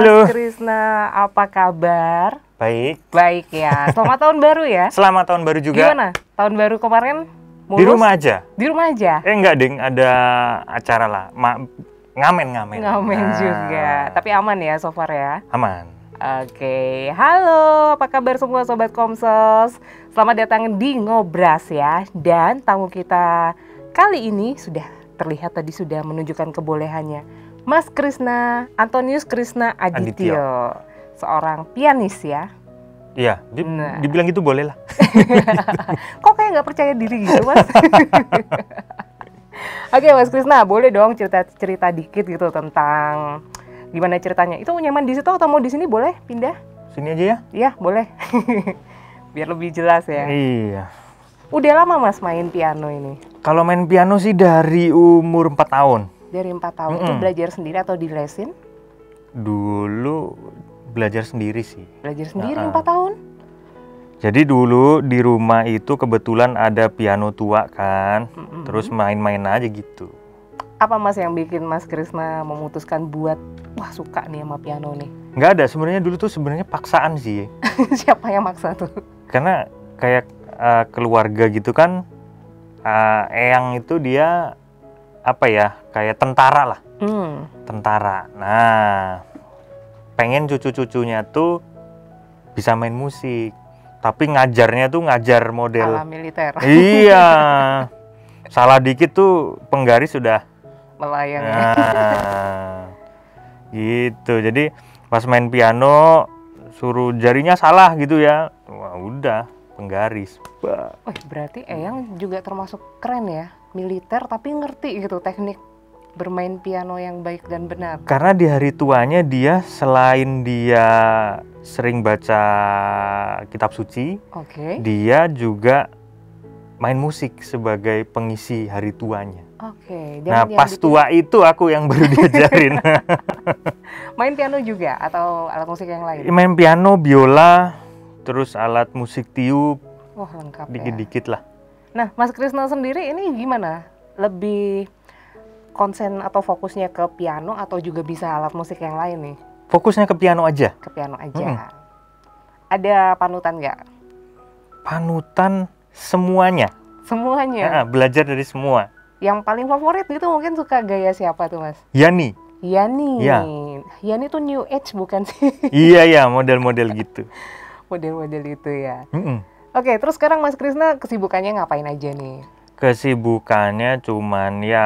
Halo. Mas Krisna, apa kabar? Baik. Baik ya. Selamat tahun baru ya. Selamat tahun baru juga. Gimana? Tahun baru kemarin mulus? Di rumah aja. Di rumah aja? Enggak, Ding. Ada acara lah. Ngamen. Ngamen juga. Tapi aman ya so far ya? Aman. Oke. Halo, apa kabar semua Sobat Komsos? Selamat datang di Ngobras ya. Dan tamu kita kali ini sudah terlihat tadi sudah menunjukkan kebolehannya. Mas Krisna, Antonius Krisna Adityo. Seorang pianis ya. Iya, dibilang gitu boleh lah. Kok kayak nggak percaya diri gitu, Mas? Oke, Mas Krisna, boleh dong cerita dikit gitu tentang gimana ceritanya. Itu nyaman di situ atau mau di sini boleh pindah? Sini aja ya? Iya, boleh. Biar lebih jelas ya. Iya. Udah lama Mas main piano ini? Kalau main piano sih dari umur 4 tahun. Dari 4 tahun. Itu belajar sendiri atau dilesin? Dulu belajar sendiri sih. Belajar sendiri 4 tahun? Jadi dulu di rumah itu kebetulan ada piano tua kan. Terus main-main aja gitu. Apa Mas yang bikin Mas Krisna memutuskan buat wah suka nih sama piano nih? Nggak ada, sebenarnya dulu tuh sebenarnya paksaan sih. Siapa yang maksa tuh? Karena kayak keluarga gitu kan, eyang itu dia apa ya, kayak tentara lah. Tentara. Nah, pengen cucu-cucunya tuh bisa main musik. Tapi ngajarnya tuh ngajar model ala militer. Iya. Salah dikit tuh penggaris sudah melayang. Nah, gitu. Jadi pas main piano suruh jarinya salah gitu ya. Wah, udah penggaris. Bah. Oh, berarti eyang juga termasuk keren ya, militer tapi ngerti gitu teknik bermain piano yang baik dan benar. Karena di hari tuanya dia selain dia sering baca kitab suci, dia juga main musik sebagai pengisi hari tuanya. Nah, pas tua itu aku yang baru diajarin. Main piano juga atau alat musik yang lain? Main piano, biola, terus alat musik tiup. Wah, lengkap dikit-dikit lah. Nah, Mas Krisna sendiri ini gimana? Lebih konsen atau fokusnya ke piano atau juga bisa alat musik yang lain nih? Fokusnya ke piano aja. Ke piano aja. Ada panutan nggak? Panutan semuanya. Semuanya? Belajar dari semua. Yang paling favorit gitu mungkin suka gaya siapa tuh Mas? Yani. Ya. Yani tuh new age bukan sih? Iya, model-model gitu. Model-model itu ya. Oke, terus sekarang Mas Krisna kesibukannya ngapain aja nih? Kesibukannya cuman ya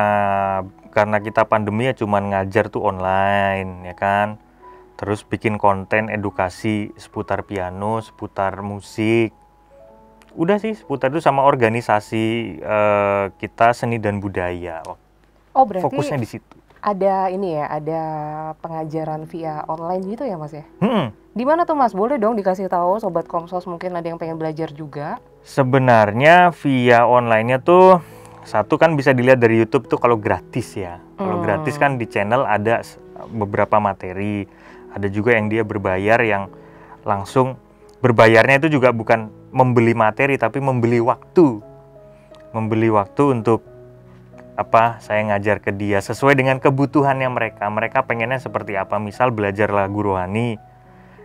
karena kita pandemi ya cuman ngajar tuh online ya kan. Terus bikin konten edukasi seputar piano, seputar musik. Udah sih seputar itu sama organisasi kita seni dan budaya. Oh, berarti fokusnya di situ. Ada ini ya, ada pengajaran via online gitu ya Mas ya? Di mana tuh Mas? Boleh dong dikasih tahu Sobat Komsos, mungkin ada yang pengen belajar juga. Sebenarnya via online-nya tuh satu kan bisa dilihat dari YouTube tuh kalau gratis ya. Kalau gratis kan di channel ada beberapa materi. Ada juga yang dia berbayar yang langsung berbayarnya itu juga bukan membeli materi tapi membeli waktu. Membeli waktu untuk saya ngajar ke dia sesuai dengan kebutuhannya mereka. Mereka pengennya seperti apa? Misal belajar lagu rohani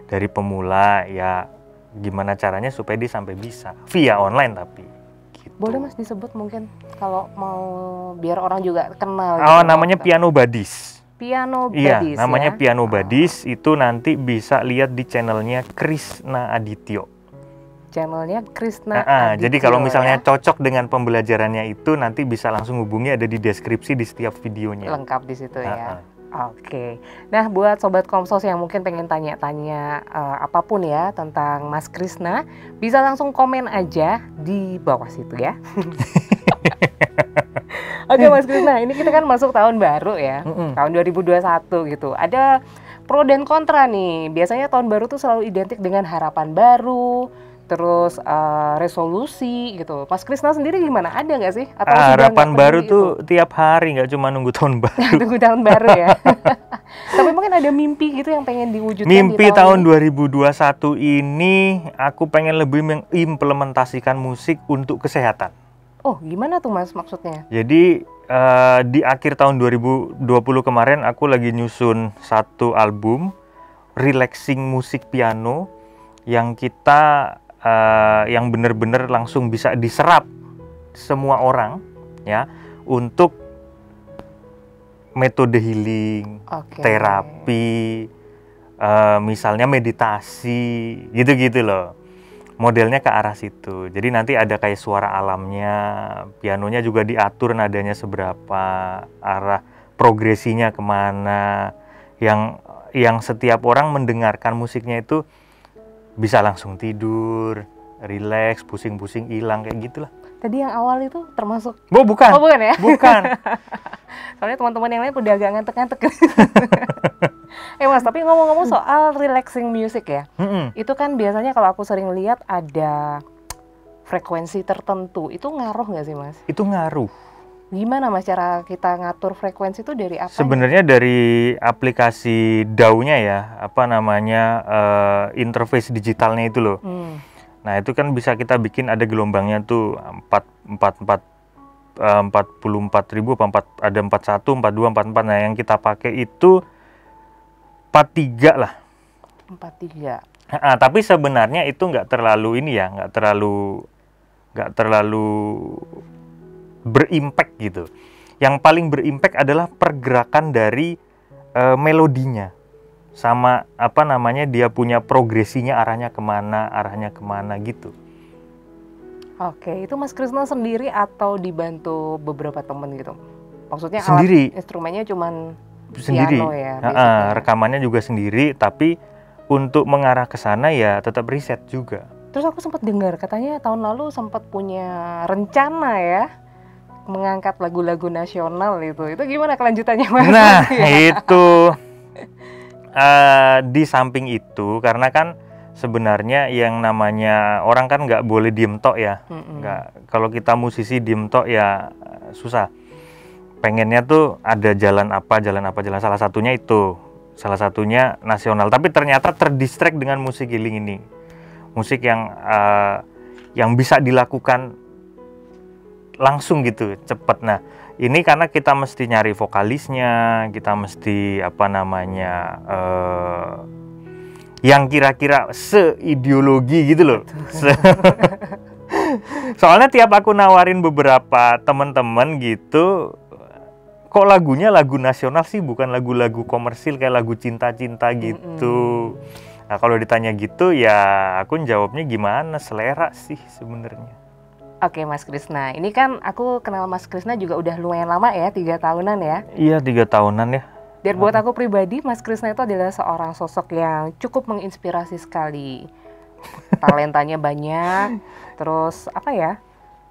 dari pemula ya gimana caranya supaya dia sampai bisa via online tapi gitu. Boleh Mas disebut mungkin kalau mau biar orang juga kenal. Namanya Piano Buddies. Piano Buddies. Iya, namanya Piano Buddies. Itu nanti bisa lihat di channelnya Krisna Adityo. Channelnya Krisna Adityo. Jadi kalau misalnya cocok dengan pembelajarannya itu nanti bisa langsung hubungi, ada di deskripsi di setiap videonya. Lengkap di situ ya. Oke. Nah, buat Sobat Komsos yang mungkin pengen tanya-tanya apapun ya tentang Mas Krisna, bisa langsung komen aja di bawah situ ya. Oke Mas Krisna, ini kita kan masuk tahun baru ya, tahun 2021 gitu. Ada pro dan kontra nih. Biasanya tahun baru tuh selalu identik dengan harapan baru, terus resolusi gitu. Mas Krisna sendiri gimana? Ada nggak sih? Atau harapan baru tuh tiap hari, nggak cuma nunggu tahun baru. Tunggu tahun baru ya. Tapi mungkin ada mimpi gitu yang pengen diwujudkan. Mimpi di tahun 2021 ini aku pengen lebih mengimplementasikan musik untuk kesehatan. Oh, gimana tuh Mas maksudnya? Jadi di akhir tahun 2020 kemarin aku lagi nyusun satu album relaxing musik piano yang kita yang benar-benar langsung bisa diserap semua orang ya untuk metode healing, terapi, misalnya meditasi, gitu-gitu loh. Modelnya ke arah situ. Jadi nanti ada kayak suara alamnya, pianonya juga diatur nadanya seberapa, arah progresinya kemana, yang setiap orang mendengarkan musiknya itu bisa langsung tidur, rileks, pusing-pusing hilang kayak gitulah. Tadi yang awal itu termasuk? Oh bukan. Oh bukan ya? Bukan. Soalnya teman-teman yang lain udah agak ngantek-ngantek. Mas, tapi ngomong-ngomong soal relaxing music ya, itu kan biasanya kalau aku sering lihat ada frekuensi tertentu, itu ngaruh nggak sih Mas? Itu ngaruh. Gimana Mas cara kita ngatur frekuensi itu dari apa? Sebenarnya dari aplikasi DAW-nya ya, apa namanya, interface digitalnya itu loh. Nah itu kan bisa kita bikin ada gelombangnya tuh 44.000 ada 41, 42, 44. Nah yang kita pakai itu 43 lah. 43. Tapi sebenarnya itu nggak terlalu ini ya, nggak terlalu berimpact gitu. Yang paling berimpact adalah pergerakan dari melodinya, sama apa namanya dia punya progresinya arahnya kemana gitu. Oke, itu Mas Krisna sendiri atau dibantu beberapa temen gitu? Maksudnya sendiri. Alat instrumennya cuman sendiri. piano ya? Rekamannya juga sendiri, tapi untuk mengarah ke sana ya tetap riset juga. Terus aku sempat dengar katanya tahun lalu sempat punya rencana ya mengangkat lagu-lagu nasional itu gimana kelanjutannya Mas? Nah itu di samping itu karena kan sebenarnya yang namanya orang kan nggak boleh diem tok ya, kalau kita musisi diem tok ya susah. Pengennya tuh ada jalan salah satunya nasional, tapi ternyata terdistract dengan musik healing ini, musik yang bisa dilakukan langsung gitu cepet. Nah ini karena kita mesti nyari vokalisnya, kita mesti apa namanya yang kira-kira seideologi gitu loh. Soalnya tiap aku nawarin beberapa temen-temen gitu, kok lagunya lagu nasional sih, bukan lagu-lagu komersil kayak lagu cinta-cinta gitu. Nah kalau ditanya gitu ya aku jawabnya gimana, selera sih sebenarnya. Oke Mas Krisna, ini kan aku kenal Mas Krisna juga udah lumayan lama ya, 3 tahunan ya? Iya 3 tahunan ya. Dan buat aku pribadi, Mas Krisna itu adalah seorang sosok yang cukup menginspirasi sekali. Talentanya banyak, terus apa ya,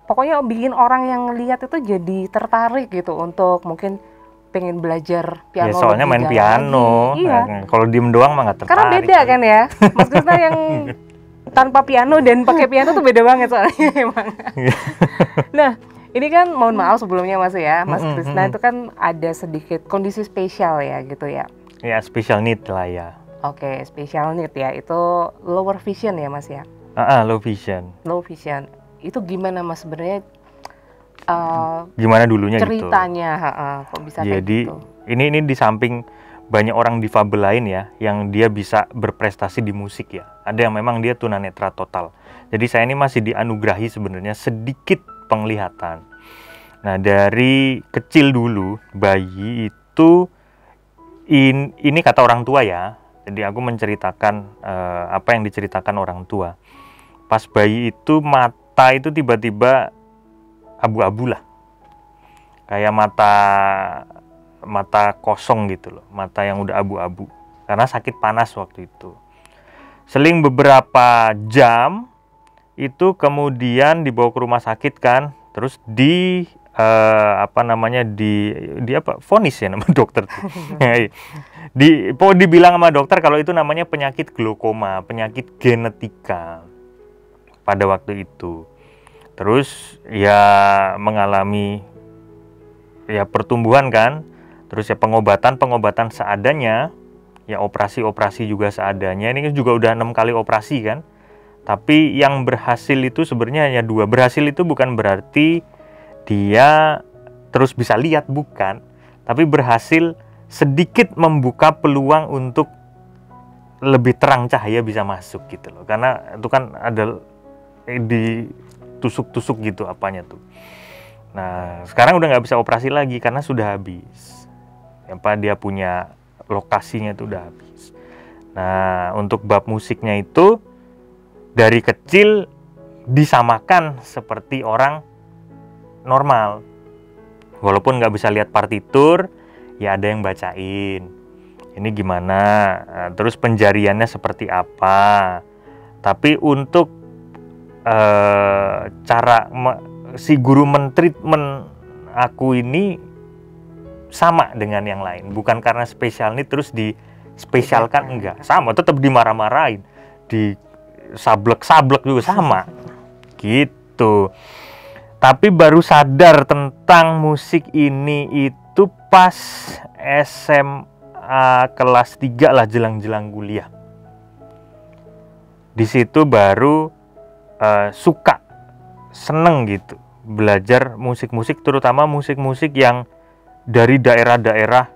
pokoknya bikin orang yang lihat itu jadi tertarik gitu untuk mungkin pengen belajar piano. Ya soalnya main piano, iya. Kalau diem doang mah nggak tertarik. Karena beda kan ya, Mas Krisna yang tanpa piano dan pakai piano tuh beda banget soalnya emang. Nah, ini kan mohon maaf sebelumnya Mas ya, Mas Krisna itu kan ada sedikit kondisi spesial ya gitu ya. Ya special need lah ya. Oke, special need ya, itu lower vision ya Mas ya? Low vision. Low vision, itu gimana Mas sebenarnya? Gimana dulunya ceritanya, gitu? Kok bisa jadi, kayak gitu? Ini di samping banyak orang difabel lain ya, yang dia bisa berprestasi di musik ya. Ada yang memang dia tunanetra total. Jadi saya ini masih dianugerahi sebenarnya sedikit penglihatan. Nah dari kecil dulu, bayi itu, ini kata orang tua ya. Jadi aku menceritakan apa yang diceritakan orang tua. Pas bayi itu mata itu tiba-tiba abu-abu lah. Kayak mata kosong gitu loh, mata yang udah abu-abu karena sakit panas waktu itu. Seling beberapa jam itu kemudian dibawa ke rumah sakit kan, terus vonis ya nama dokter tuh. Dibilang sama dokter kalau itu namanya penyakit glaukoma, penyakit genetika pada waktu itu. Terus ya mengalami ya pertumbuhan kan. Terus ya pengobatan seadanya, ya operasi juga seadanya. Ini juga udah 6 kali operasi kan. Tapi yang berhasil itu sebenarnya hanya 2. Berhasil itu bukan berarti dia terus bisa lihat, bukan. Tapi berhasil sedikit membuka peluang untuk lebih terang cahaya bisa masuk gitu loh. Karena itu kan ada ditusuk-tusuk gitu apanya tuh. Nah, sekarang udah nggak bisa operasi lagi karena sudah habis. Dia punya lokasinya itu udah habis. Nah, untuk bab musiknya itu dari kecil disamakan seperti orang normal. Walaupun nggak bisa lihat partitur, ya ada yang bacain. Ini gimana, terus penjariannya seperti apa. Tapi untuk cara si guru mentreatment aku ini sama dengan yang lain, bukan karena spesial nih terus dispesialkan, enggak, sama, tetap dimarah-marahin, di sablek juga sama gitu. Tapi baru sadar tentang musik ini itu pas SMA kelas 3 lah, jelang-jelang kuliah. Di situ baru suka, seneng gitu belajar musik-musik, terutama musik-musik yang dari daerah-daerah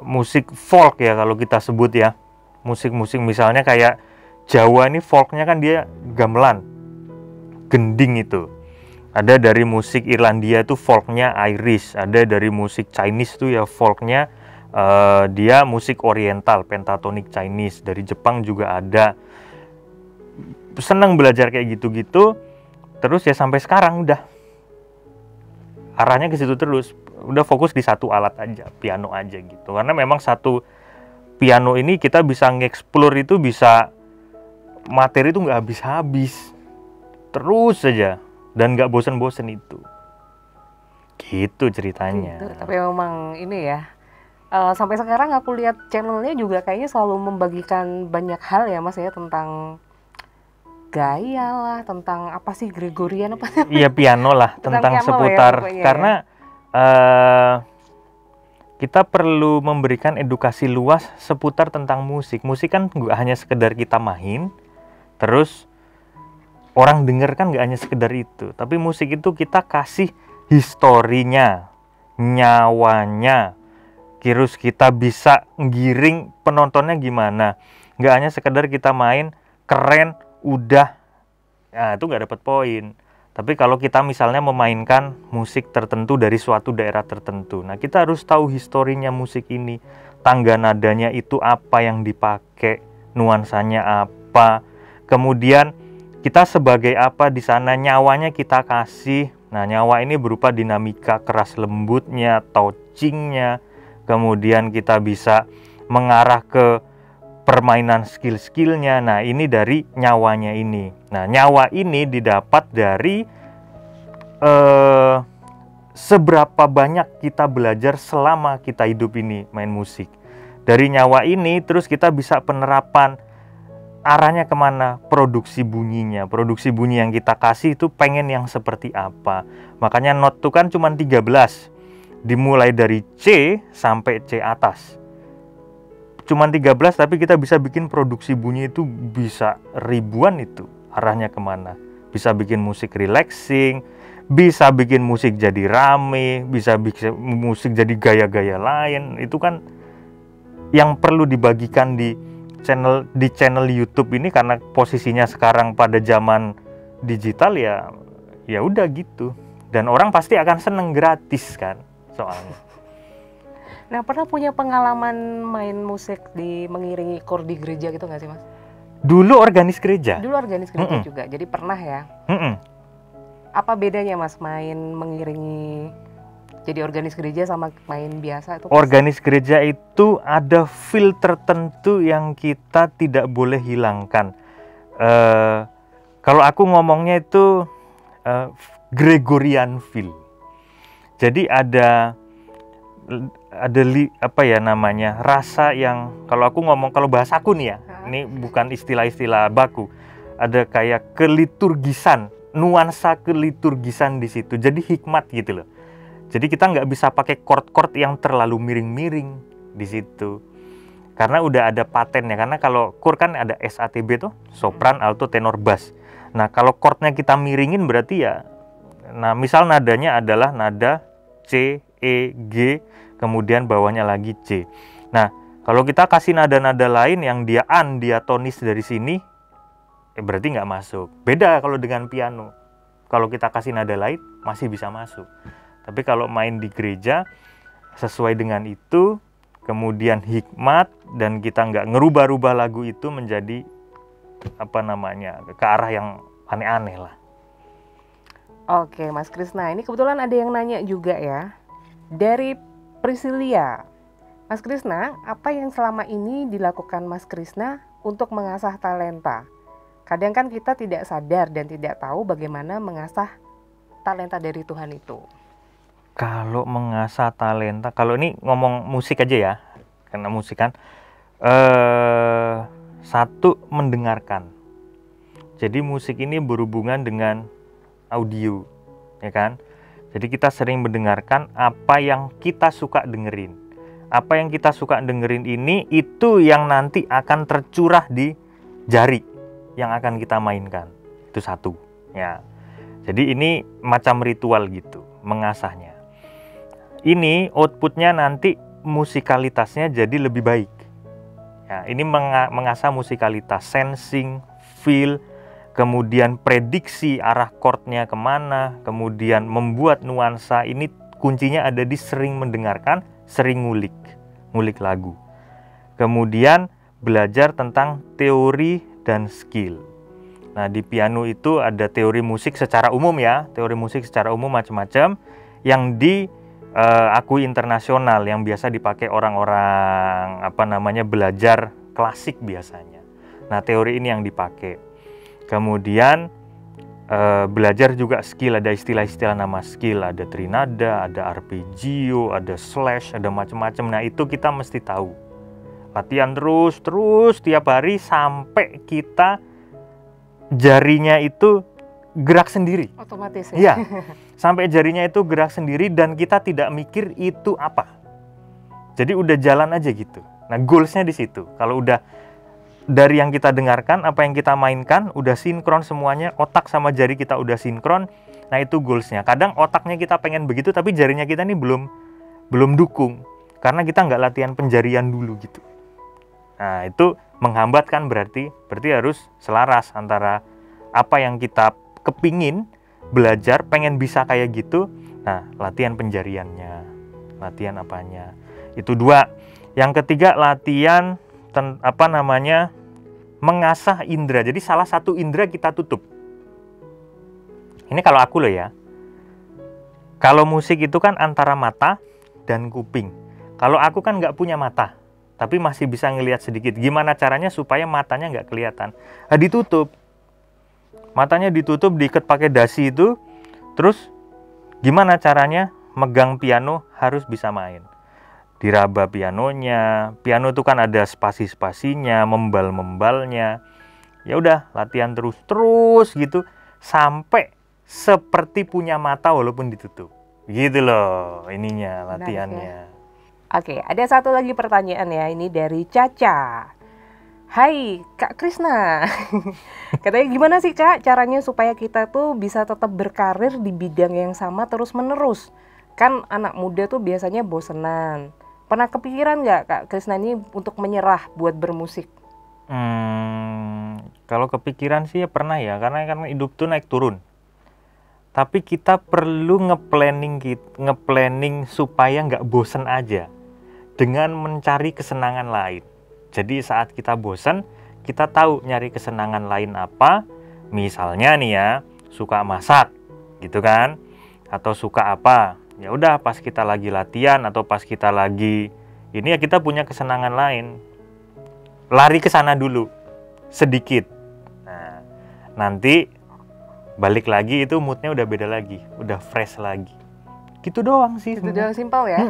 musik folk ya kalau kita sebut ya. Musik-musik misalnya kayak Jawa ini folknya kan dia gamelan, gending itu. Ada dari musik Irlandia itu folknya Irish, ada dari musik Chinese tuh ya folknya dia musik oriental, pentatonic Chinese. Dari Jepang juga ada. Senang belajar kayak gitu-gitu. Terus ya sampai sekarang udah arahnya ke situ terus. Udah fokus di satu alat aja, piano aja gitu. Karena memang satu piano ini kita bisa nge-explore itu, bisa materi itu nggak habis-habis. Terus saja. Dan nggak bosen-bosen itu. Gitu ceritanya. Gitu, tapi memang ini ya, sampai sekarang aku lihat channelnya juga kayaknya selalu membagikan banyak hal ya Mas ya, tentang gaya lah, tentang apa sih, Gregorian apa sih? Iya, piano lah, tentang piano seputar ya, pokoknya, karena kita perlu memberikan edukasi luas seputar tentang musik. Musik kan nggak hanya sekedar kita main, terus orang denger kan nggak hanya sekedar itu. Tapi musik itu kita kasih historinya, nyawanya, terus kita bisa ngiring penontonnya gimana. Nggak hanya sekedar kita main, keren, udah, nah itu nggak dapat poin. Tapi kalau kita misalnya memainkan musik tertentu dari suatu daerah tertentu, nah kita harus tahu historinya musik ini, tangga nadanya itu apa yang dipakai, nuansanya apa, kemudian kita sebagai apa di sana, nyawanya kita kasih. Nah, nyawa ini berupa dinamika keras lembutnya, touchingnya, kemudian kita bisa mengarah ke permainan skill-skillnya. Nah, ini dari nyawanya ini. Nah, nyawa ini didapat dari seberapa banyak kita belajar selama kita hidup ini main musik. Dari nyawa ini terus kita bisa penerapan arahnya kemana, produksi bunyinya. Produksi bunyi yang kita kasih itu pengen yang seperti apa. Makanya not itu kan cuma 13. Dimulai dari C sampai C atas. Cuman 13 tapi kita bisa bikin produksi bunyi itu bisa ribuan itu. Arahnya kemana? Bisa bikin musik relaxing, bisa bikin musik jadi rame, bisa bikin musik jadi gaya-gaya lain. Itu kan yang perlu dibagikan di channel YouTube ini, karena posisinya sekarang pada zaman digital ya udah gitu. Dan orang pasti akan seneng gratis kan soalnya. Nah, pernah punya pengalaman main musik mengiringi kor di gereja gitu nggak sih Mas? Dulu organis gereja. Dulu organis gereja juga, jadi pernah ya. Apa bedanya Mas main mengiringi jadi organis gereja sama main biasa itu? Organis gereja itu ada feel tertentu yang kita tidak boleh hilangkan. Kalau aku ngomongnya itu Gregorian feel. Jadi ada rasa yang, kalau aku ngomong, kalau bahasaku nih ya, ini bukan istilah-istilah baku, ada kayak keliturgisan, nuansa keliturgisan di situ. Jadi hikmat gitu loh. Jadi kita nggak bisa pakai chord-chord yang terlalu miring-miring di situ, karena udah ada patennya. Karena kalau chord kan ada SATB tuh, sopran, alto, tenor, bass. Nah kalau chordnya kita miringin berarti ya, nah misal nadanya adalah nada C, E, G, kemudian bawahnya lagi C. Nah Kalau kita kasih nada-nada lain yang dia diatonis dari sini, berarti nggak masuk. Beda kalau dengan piano. Kalau kita kasih nada lain, masih bisa masuk. Tapi kalau main di gereja, sesuai dengan itu, kemudian hikmat, dan kita nggak ngerubah-rubah lagu itu menjadi ke arah yang aneh-aneh lah. Oke, Mas Krisna, ini kebetulan ada yang nanya juga ya. Dari Priscilia. Mas Krisna, apa yang selama ini dilakukan Mas Krisna untuk mengasah talenta? Kadang kan kita tidak sadar dan tidak tahu bagaimana mengasah talenta dari Tuhan itu. Kalau mengasah talenta, kalau ini ngomong musik aja ya, karena musik kan, satu, mendengarkan. Jadi musik ini berhubungan dengan audio, ya kan? Jadi kita sering mendengarkan apa yang kita suka dengerin. Apa yang kita suka dengerin ini, itu yang nanti akan tercurah di jari yang akan kita mainkan. Itu satu, ya. Jadi ini macam ritual gitu, mengasahnya. Ini outputnya nanti musikalitasnya jadi lebih baik. Ya, ini mengasah musikalitas, sensing, feel, kemudian prediksi arah chordnya kemana, kemudian membuat nuansa. Ini kuncinya ada di sering mendengarkan, sering ngulik lagu. Kemudian belajar tentang teori dan skill. Nah, di piano itu ada teori musik secara umum ya, teori musik secara umum macam-macam yang diakui internasional, yang biasa dipakai orang-orang belajar klasik biasanya. Nah, teori ini yang dipakai. Kemudian belajar juga skill, ada istilah-istilah nama skill, ada trinada, ada arpeggio, ada slash, ada macam-macam. Nah, itu kita mesti tahu. Latihan terus tiap hari sampai kita jarinya itu gerak sendiri. Otomatis ya? Iya, sampai jarinya itu gerak sendiri dan kita tidak mikir itu apa. Jadi udah jalan aja gitu. Nah, goalsnya di situ. Kalau udah dari yang kita dengarkan, apa yang kita mainkan, udah sinkron semuanya, otak sama jari kita udah sinkron, nah itu goalsnya. Kadang otaknya kita pengen begitu, tapi jarinya kita ini belum dukung, karena kita nggak latihan penjarian dulu gitu. Nah, itu menghambat kan, berarti harus selaras antara apa yang kita kepingin belajar, pengen bisa kayak gitu, nah latihan penjariannya, latihan apanya. Itu dua. Yang ketiga, latihan mengasah indera. Jadi salah satu indera kita tutup. Ini kalau aku loh ya. Kalau musik itu kan antara mata dan kuping. Kalau aku kan nggak punya mata, tapi masih bisa ngelihat sedikit. Gimana caranya supaya matanya nggak kelihatan? Nah, ditutup. Matanya ditutup, diikat pakai dasi itu. Terus gimana caranya megang piano harus bisa main. Diraba pianonya. Piano itu kan ada spasi-spasinya, membal-membalnya. Ya udah, latihan terus gitu sampai seperti punya mata walaupun ditutup. Gitu loh ininya, latihannya. Oke, ada satu lagi pertanyaan ya, ini dari Caca. Hai Kak Krisna. Katanya gimana sih Kak caranya supaya kita tuh bisa tetap berkarir di bidang yang sama terus menerus? Kan anak muda tuh biasanya bosenan. Pernah kepikiran nggak Kak Krisna ini untuk menyerah buat bermusik? Kalau kepikiran sih ya pernah ya, karena hidup tuh naik turun. Tapi kita perlu nge-planning supaya nggak bosen aja dengan mencari kesenangan lain. Jadi saat kita bosen, kita tahu nyari kesenangan lain apa. Misalnya nih ya, suka masak gitu kan, atau suka apa. Ya udah, pas kita lagi latihan atau pas kita lagi ini ya kita punya kesenangan lain. Lari ke sana dulu sedikit. Nah, nanti balik lagi itu moodnya udah beda lagi, udah fresh lagi. Gitu doang sih. Itu doang, simpel ya.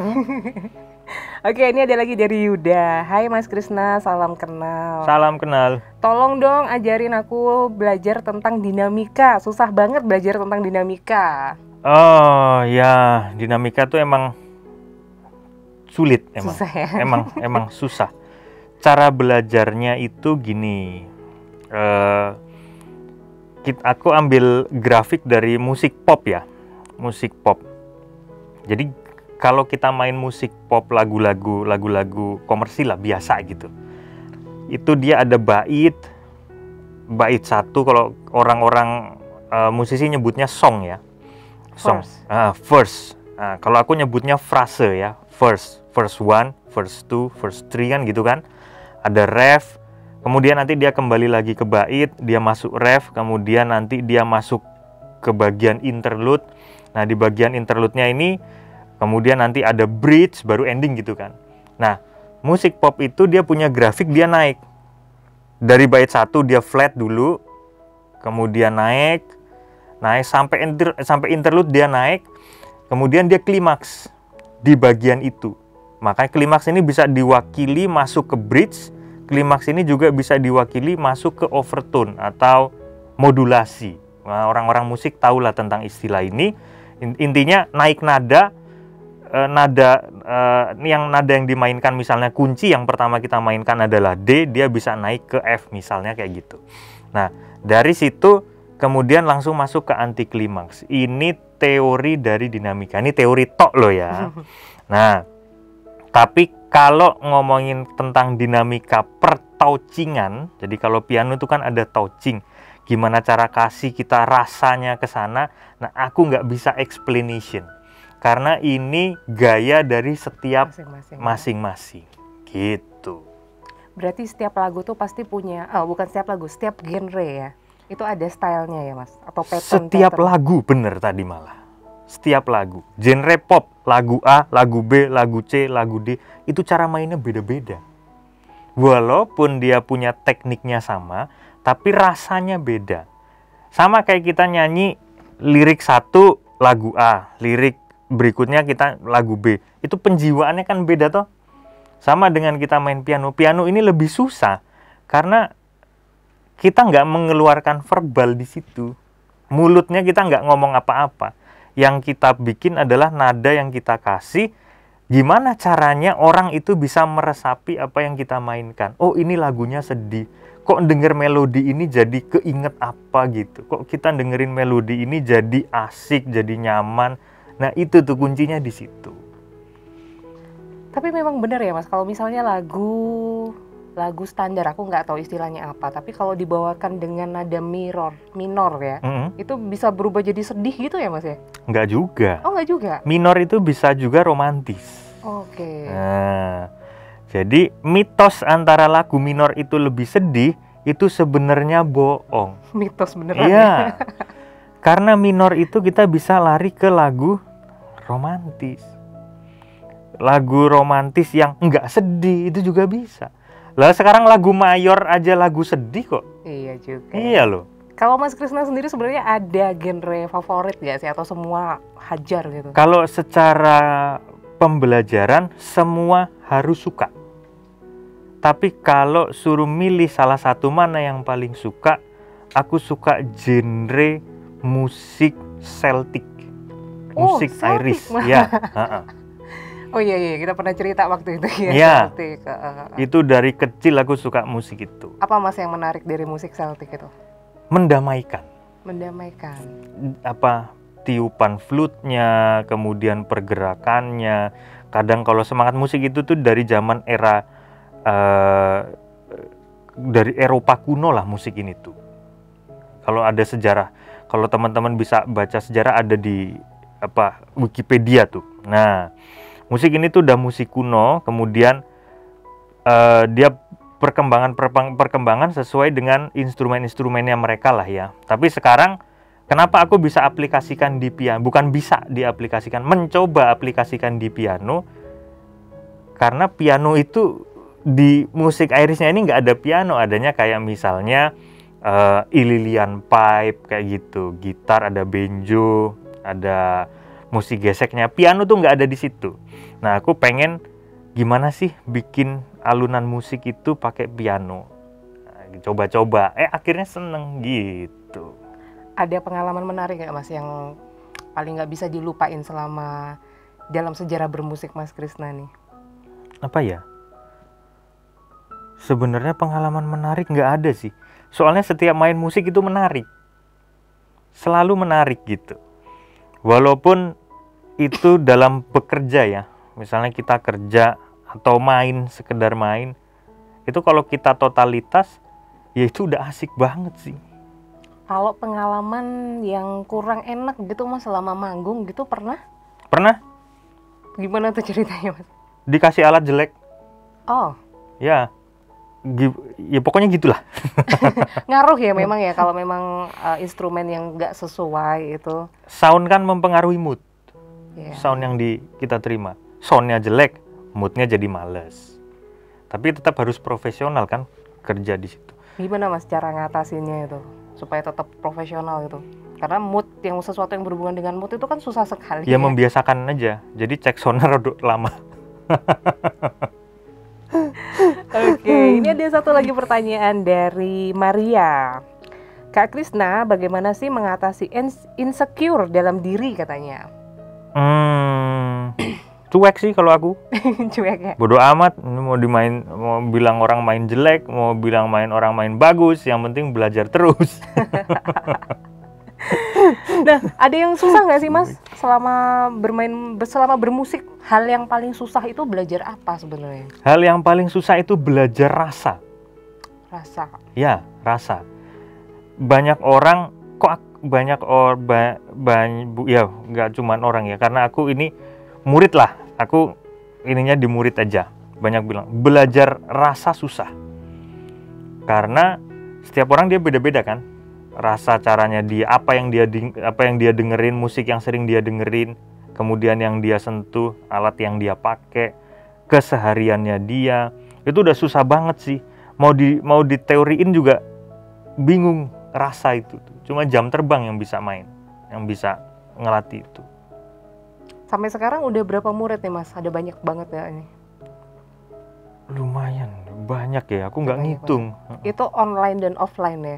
Oke, ini ada lagi dari Yuda. Hai Mas Krisna, salam kenal. Salam kenal. Tolong dong ajarin aku belajar tentang dinamika. Susah banget belajar tentang dinamika. Oh ya, dinamika tuh emang sulit emang. Susah ya? Emang susah. Cara belajarnya itu gini. Aku ambil grafik dari musik pop ya. Musik pop. Jadi kalau kita main musik pop, lagu-lagu komersil lah, biasa gitu, itu dia ada bait satu, kalau orang-orang musisi nyebutnya song ya, song, verse. Nah, kalau aku nyebutnya frase ya, verse 1, verse 2, verse 3 kan gitu kan. Ada ref, kemudian nanti dia kembali lagi ke bait, dia masuk ref, kemudian nanti dia masuk ke bagian interlude. Nah, di bagian interlude-nya ini kemudian nanti ada bridge, baru ending gitu kan. Nah, musik pop itu dia punya grafik, dia naik. Dari bait 1 dia flat dulu, kemudian naik sampai interlude dia naik, kemudian dia klimaks di bagian itu. Makanya klimaks ini bisa diwakili masuk ke bridge, klimaks ini juga bisa diwakili masuk ke overtone atau modulasi. Nah, orang-orang musik tahulah tentang istilah ini. Intinya naik nada, nada yang dimainkan, misalnya kunci yang pertama kita mainkan adalah D, dia bisa naik ke F misalnya kayak gitu. Nah, dari situ kemudian langsung masuk ke anti klimaks. Ini teori dari dinamika. Ini teori tok loh ya. Nah, tapi kalau ngomongin tentang dinamika pertouchingan, jadi kalau piano itu kan ada touching, gimana cara kasih kita rasanya ke sana. Nah, aku nggak bisa explanation, karena ini gaya dari setiap masing-masing gitu. Berarti setiap lagu tuh pasti punya, bukan setiap lagu, setiap genre ya, itu ada stylenya ya Mas? Atau pattern? Setiap lagu, bener tadi malah. Setiap lagu, genre pop, lagu A, lagu B, lagu C, lagu D, itu cara mainnya beda-beda. Walaupun dia punya tekniknya sama, tapi rasanya beda. Sama kayak kita nyanyi lirik 1 lagu A, lirik berikutnya kita lagu B. Itu penjiwaannya kan beda toh. Sama dengan kita main piano. Piano ini lebih susah karena kita nggak mengeluarkan verbal di situ. Mulutnya kita nggak ngomong apa-apa. Yang kita bikin adalah nada yang kita kasih. Gimana caranya orang itu bisa meresapi apa yang kita mainkan. Oh, ini lagunya sedih. Kok denger melodi ini jadi keinget apa gitu. Kok kita dengerin melodi ini jadi asik, jadi nyaman. Nah, itu tuh kuncinya di situ. Tapi memang benar ya Mas, kalau misalnya lagu standar, aku nggak tahu istilahnya apa, tapi kalau dibawakan dengan nada minor ya, itu bisa berubah jadi sedih gitu ya Mas ya? Nggak juga. Oh, nggak juga? Minor itu bisa juga romantis. Oke. Nah, jadi mitos antara lagu minor itu lebih sedih, itu sebenarnya bohong. Mitos beneran Iya. ya? Karena minor itu kita bisa lari ke lagu romantis. Lagu romantis yang nggak sedih itu juga bisa. Lah sekarang lagu mayor aja lagu sedih kok. Iya juga. Iya loh. Kalau Mas Krisna sendiri sebenarnya ada genre favorit nggak sih? Atau semua hajar gitu? Kalau secara pembelajaran semua harus suka. Tapi kalau suruh milih salah satu mana yang paling suka, aku suka genre musik Celtic. Musik Celtic. Irish. Ya. Oh iya, kita pernah cerita waktu itu ya. Iya. Celtic. Itu dari kecil aku suka musik itu. Apa Mas yang menarik dari musik Celtic itu? Mendamaikan. Mendamaikan. Apa, tiupan flute-nya, kemudian pergerakannya. Kadang kalau semangat musik itu tuh dari zaman era dari Eropa kuno lah musik ini tuh. Kalau ada sejarah, kalau teman-teman bisa baca sejarah ada di Wikipedia tuh. Nah, musik ini tuh udah musik kuno, kemudian dia perkembangan sesuai dengan instrumen-instrumennya mereka lah ya. Tapi sekarang kenapa aku bisa aplikasikan di piano? Bukan bisa diaplikasikan, mencoba aplikasikan di piano. Karena piano itu di musik Irishnya ini nggak ada piano, adanya kayak misalnya Ililian pipe kayak gitu, gitar ada banjo, ada musik geseknya. Piano tuh nggak ada di situ. Nah, aku pengen gimana sih bikin alunan musik itu pakai piano. Nah, coba-coba, akhirnya seneng gitu. Ada pengalaman menarik nggak Mas yang paling nggak bisa dilupain selama dalam sejarah bermusik Mas Krisna nih? Apa ya? Sebenarnya pengalaman menarik nggak ada sih. Soalnya setiap main musik itu menarik. Selalu menarik gitu. Walaupun itu dalam bekerja ya, misalnya kita kerja atau main, sekedar main, itu kalau kita totalitas, ya itu udah asik banget sih. Kalau pengalaman yang kurang enak gitu Mas selama manggung gitu pernah? Pernah Gimana tuh ceritanya Mas? dikasih alat jelek, Oh, ya, ya pokoknya gitulah. ngaruh ya memang ya kalau memang instrumen yang nggak sesuai itu. Sound kan mempengaruhi mood, Ya. sound yang kita terima. Soundnya jelek, moodnya jadi males. Tapi tetap harus profesional kan kerja di situ. Gimana Mas cara ngatasinnya itu supaya tetap profesional gitu? Karena mood yang sesuatu yang berhubungan dengan mood itu kan susah sekali. Ya membiasakan aja. Jadi cek sonar udah lama. Oke, ini ada satu lagi pertanyaan dari Maria. Kak Krisna, bagaimana sih mengatasi insecure dalam diri katanya? Cuek sih kalau aku. Cuek ya? Bodoh amat, mau bilang orang main jelek, mau bilang orang main bagus, yang penting belajar terus. Nah, ada yang susah nggak sih Mas selama bermusik? Hal yang paling susah itu belajar apa sebenarnya? Hal yang paling susah itu belajar rasa. Rasa. Ya, rasa. Banyak orang, ya nggak cuman orang ya, karena aku ini murid lah, aku ininya di murid aja. Banyak bilang belajar rasa susah, karena setiap orang dia beda-beda kan. Rasa caranya dia, apa yang dia dengerin, musik yang sering dia dengerin, kemudian yang dia sentuh, alat yang dia pakai, kesehariannya dia, itu udah susah banget sih. Mau diteoriin juga bingung rasa itu. Cuma jam terbang yang bisa main, yang bisa ngelatih itu. Sampai sekarang udah berapa murid nih Mas? Ada banyak banget ya ini. Lumayan banyak ya, aku nggak ngitung. Itu online dan offline ya?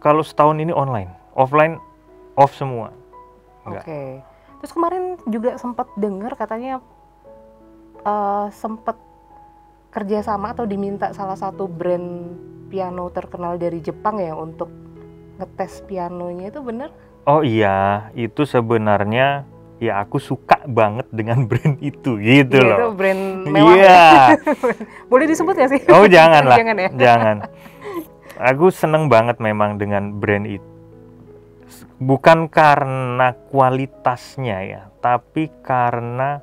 Kalau setahun ini online, offline off semua. Oke. Terus kemarin juga sempat dengar katanya sempat kerjasama atau diminta salah satu brand piano terkenal dari Jepang ya untuk ngetes pianonya, itu bener? Oh iya, itu sebenarnya ya aku suka banget dengan brand itu gitu Iya, loh. itu brand mewah. Iya. Boleh disebut ya sih? Oh jangan lah, Jangan ya? jangan. Aku seneng banget memang dengan brand itu. Bukan karena kualitasnya ya, tapi karena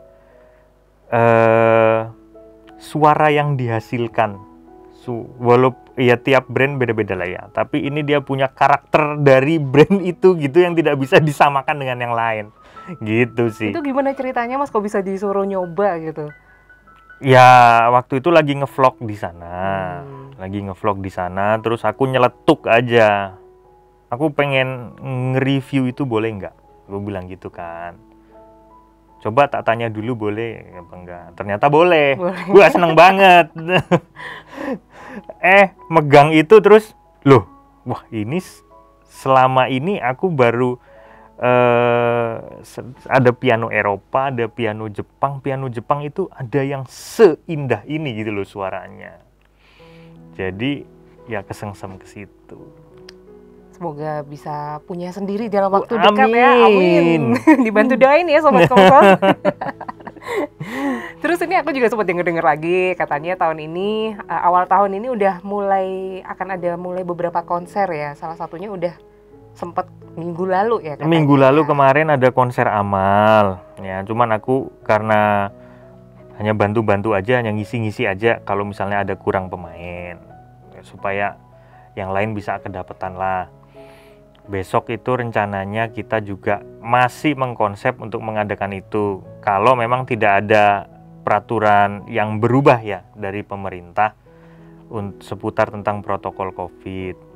suara yang dihasilkan. Walaupun ya tiap brand beda-beda lah ya, tapi ini dia punya karakter dari brand itu gitu yang tidak bisa disamakan dengan yang lain. Gitu sih. Itu gimana ceritanya Mas kok bisa disuruh nyoba gitu? Ya waktu itu lagi ngevlog di sana, terus aku nyeletuk aja. Aku pengen nge-review itu boleh nggak? Gue bilang gitu kan. Coba tak tanya dulu boleh apa enggak? Ternyata boleh. Gue seneng banget. Megang itu terus, loh, wah ini selama ini aku baru ada piano Eropa, ada piano Jepang. Piano Jepang itu ada yang seindah ini gitu loh suaranya. Jadi ya kesengsem ke situ. Semoga bisa punya sendiri dalam waktu dekat ya. Amin. Dibantu doain ya Sobat Komsos. Terus ini aku juga sempat denger lagi katanya tahun ini awal tahun ini udah akan ada beberapa konser ya. Salah satunya udah sempat minggu lalu ya katanya. Minggu lalu kemarin ada konser amal ya, cuman aku karena hanya bantu-bantu aja, hanya ngisi-ngisi aja kalau misalnya ada kurang pemain ya, supaya yang lain bisa kedapatan lah. Besok itu rencananya kita juga masih mengkonsep untuk mengadakan itu kalau memang tidak ada peraturan yang berubah ya dari pemerintah seputar tentang protokol COVID.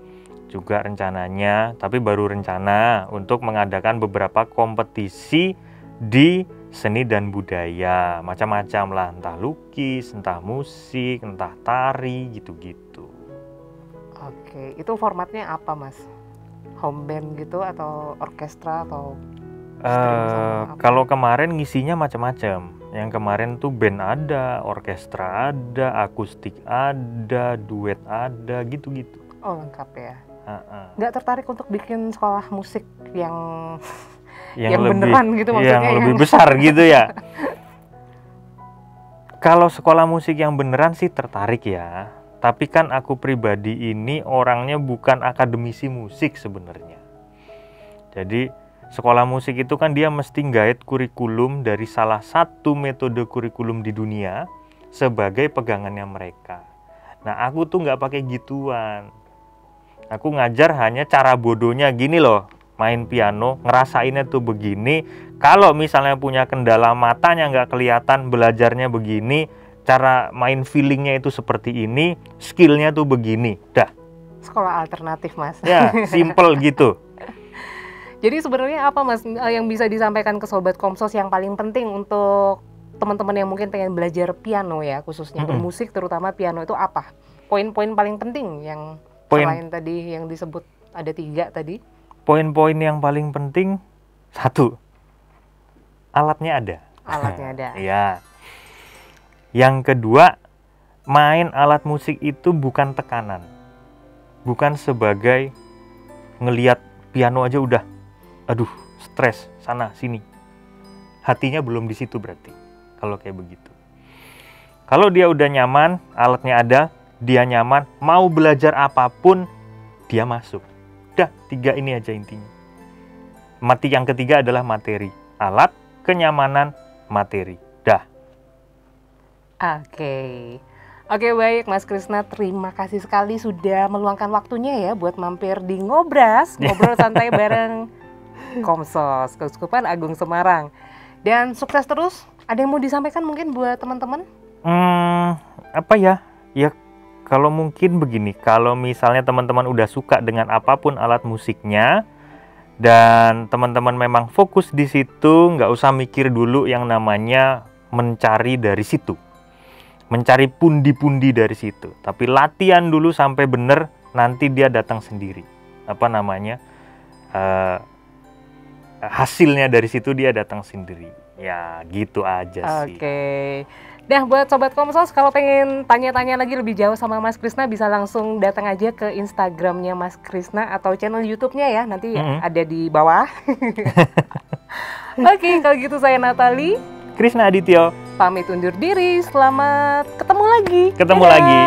Juga rencananya, tapi baru rencana untuk mengadakan beberapa kompetisi di seni dan budaya, macam-macam lah, entah lukis, entah musik, entah tari, gitu-gitu. Oke, itu formatnya apa Mas? Home band gitu atau orkestra atau kalau kemarin ngisinya macam-macam. Yang kemarin tuh band ada, orkestra ada, akustik ada, duet ada, gitu-gitu. Oh lengkap ya. Nggak tertarik untuk bikin sekolah musik yang yang beneran gitu maksudnya. Yang lebih besar gitu ya. Kalau sekolah musik yang beneran sih tertarik ya. Tapi kan aku pribadi ini orangnya bukan akademisi musik sebenarnya. Jadi sekolah musik itu kan dia mesti guide kurikulum dari salah satu metode kurikulum di dunia sebagai pegangannya mereka. Nah aku tuh nggak pakai gituan. Aku ngajar hanya cara bodohnya gini loh. Main piano, ngerasainnya tuh begini. Kalau misalnya punya kendala matanya nggak kelihatan, belajarnya begini. Cara main feelingnya itu seperti ini, skillnya tuh begini. Dah. Sekolah alternatif, Mas. Ya, simple gitu. Jadi sebenarnya apa, Mas, yang bisa disampaikan ke Sobat Komsos yang paling penting untuk teman-teman yang mungkin pengen belajar piano ya, khususnya bermusik terutama piano itu apa? Poin-poin paling penting yang selain tadi yang disebut ada 3 tadi? Poin-poin yang paling penting, 1, alatnya ada. Alatnya ada. Iya. Yang kedua, main alat musik itu bukan tekanan. Bukan sebagai ngelihat piano aja udah, aduh, stres, sana, sini. Hatinya belum di situ berarti, kalau kayak begitu. Kalau dia udah nyaman, alatnya ada, dia nyaman, mau belajar apapun, dia masuk. Udah, 3 ini aja intinya. Yang ketiga adalah materi. Alat, kenyamanan, materi. Dah. Oke, baik Mas Krisna, terima kasih sekali sudah meluangkan waktunya ya buat mampir di Ngobras, ngobrol santai bareng Komsos, Keuskupan Agung Semarang. Dan sukses terus. Ada yang mau disampaikan mungkin buat teman-teman? Apa ya? Ya kalau mungkin begini, kalau misalnya teman-teman udah suka dengan apapun alat musiknya dan teman-teman memang fokus di situ, nggak usah mikir dulu yang namanya mencari dari situ, mencari pundi-pundi dari situ. Tapi latihan dulu sampai bener, nanti dia datang sendiri. Hasilnya dari situ dia datang sendiri. Ya gitu aja sih. Oke. Nah, buat Sobat Komsos, kalau pengen tanya-tanya lagi lebih jauh sama Mas Krisna, bisa langsung datang aja ke Instagramnya Mas Krisna atau channel YouTube-nya ya, nanti ada di bawah. Oke, kalau gitu saya Natali, Krisna Adityo, pamit undur diri, selamat ketemu lagi. Ketemu lagi.